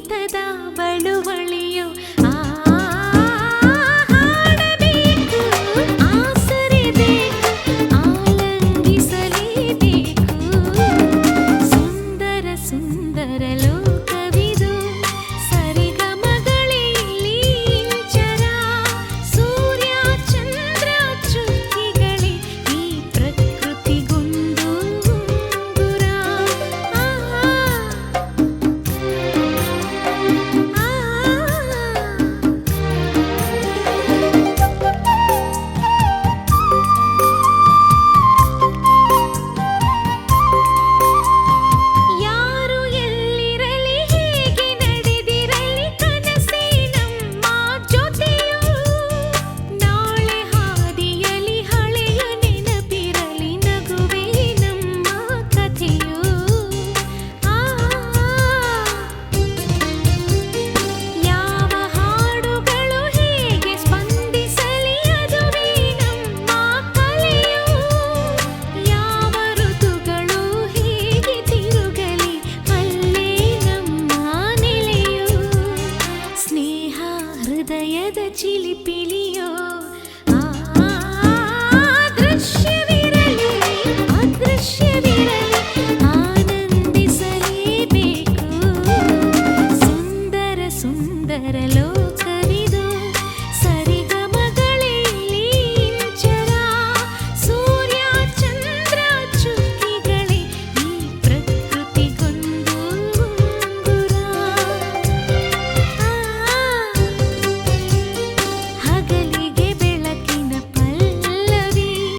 ಸ್ಮಿತದ ಬಳುವಳಿಯು ಹಾಡಬೇಕು, ಆಸರಿಬೇಕು, ಆಲಂಗಿಸಲೇಬೇಕು. ಸುಂದರ ಸುಂದರ ಲೋಕವಿದು, ಸರಿಗಮಗಳಿಲ್ಲಿ ಇಂಚರ. ಸೂರ್ಯ ಚಂದ್ರ ಚುಕ್ಕಿಗಳೇ ಈ ಪ್ರಕೃತಿಗೊಂದು ಉಂಗುರ. ಯಾರು ಎಲ್ಲಿರಲಿ, ಹೇಗೆ ನಡೆದಿರಲಿ, ಕನಸೇ ನಮ್ಮ ಜೊತೆಯು. ನಾಳೆ ಹಾದಿಯಲಿ ಹಳೆಯ ನೆನಪಿರಲಿ, ನಗುವೇ ನಮ್ಮ ಕಥೆಯು. ಯಾವ ಹಾಡುಗಳು ಹೇಗೆ ಸ್ಪಂದಿಸಲಿ, ಅದುವೇ ನಮ್ಮ ಕಲೆಯು. ಯಾವ ಋತುಗಳು ಹೇಗೆ ತಿರುಗಲಿ, ಅಲ್ಲೇ ನಮ್ಮ ನೆಲೆಯು. ಸ್ನೇಹ ಹೃದಯದ ಚಿಲಿಪಿಲಿಯೋ, ದೃಶ್ಯವಿರಲಿ ಅದೃಶ್ಯವಿರಲಿ, ಆನಂದಿಸಲೇಬೇಕು. ಸುಂದರ ಸುಂದರ ಲೋಕ